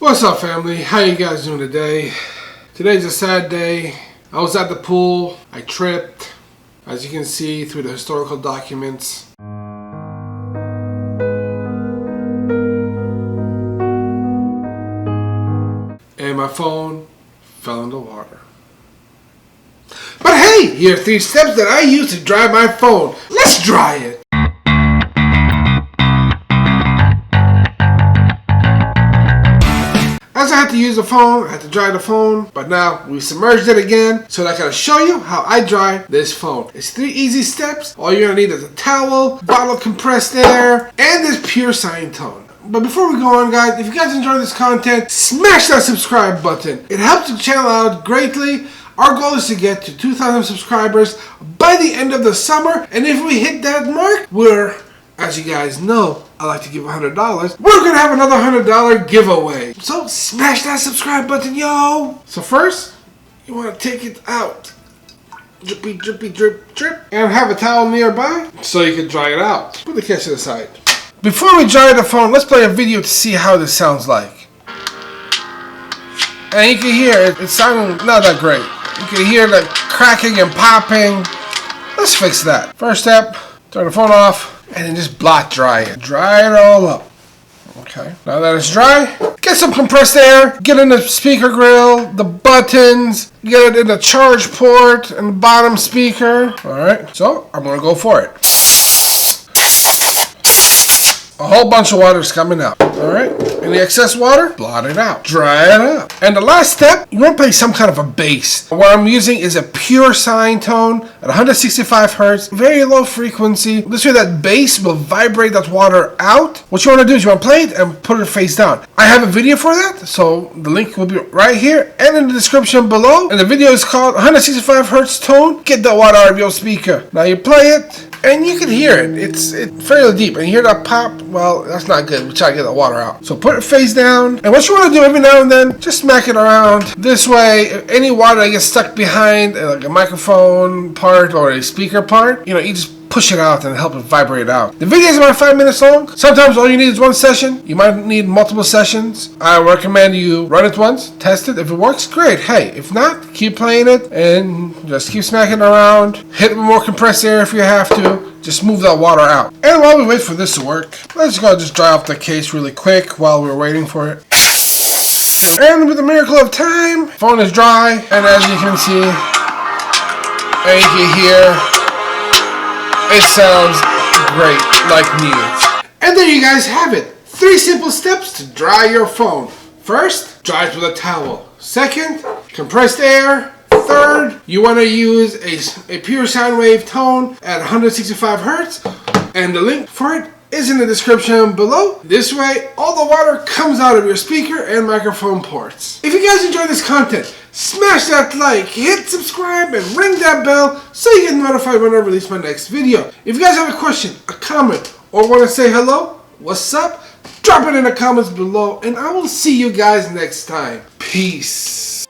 What's up, family? How you guys doing today? Today's a sad day. I was at the pool. I tripped, as you can see through the historical documents. And my phone fell in the water. But hey, here are 3 steps that I use to dry my phone. Let's dry it. As I had to use the phone, I had to dry the phone, but now we submerged it again, so I gotta show you how I dry this phone. It's 3 easy steps. All you're gonna need is a towel, bottle of compressed air, and this pure sine tone. But before we go on, guys, if you guys enjoy this content, smash that subscribe button. It helps the channel out greatly. Our goal is to get to 2,000 subscribers by the end of the summer, and if we hit that mark, as you guys know, I like to give $100. We're gonna have another $100 giveaway. So smash that subscribe button, yo! So first, you wanna take it out. Drippy, drippy, drip, drip. And have a towel nearby so you can dry it out. Put the cash to the side. Before we dry the phone, let's play a video to see how this sounds like. And you can hear it sounding not that great. You can hear the cracking and popping. Let's fix that. First step, turn the phone off. And then just blot dry it. Dry it all up. Okay. Now that it's dry, get some compressed air. Get in the speaker grill, the buttons. Get it in the charge port and the bottom speaker. Alright. So I'm going to go for it. A whole bunch of water is coming out. Alright. Any excess water, blot it out. Dry it up. And the last step, you want to play some kind of a bass. What I'm using is a pure sine tone at 165 hertz, very low frequency. This way that bass will vibrate that water out. What you want to do is you want to play it and put it face down. I have a video for that, so the link will be right here and in the description below. And the video is called 165 hertz tone. Get the water out of your speaker. Now you play it. And you can hear it. It's fairly deep. And you hear that pop? Well, that's not good. We try to get the water out. So put it face down. And what you want to do every now and then, just smack it around. This way, if any water that gets stuck behind like a microphone part or a speaker part, you just push it out and help it vibrate out. The video is about 5 minutes long. Sometimes all you need is 1 session. You might need multiple sessions. I recommend you run it once, test it. If it works, great. Hey, if not, keep playing it and just keep smacking it around. Hit it with more compressed air if you have to. Just move that water out. And while we wait for this to work, let's go just dry off the case really quick while we're waiting for it. And with the miracle of time, phone is dry, and as you can see, and you can hear, it sounds great, like new. And there you guys have it. 3 simple steps to dry your phone. First, dry it with a towel. Second, compressed air. Third, you want to use a pure sine wave tone at 165 hertz. And the link for it is in the description below. This way, all the water comes out of your speaker and microphone ports. If you guys enjoy this content, smash that like, hit subscribe, and ring that bell so you get notified when I release my next video. If you guys have a question, a comment, or want to say hello, what's up, drop it in the comments below, and I will see you guys next time. Peace.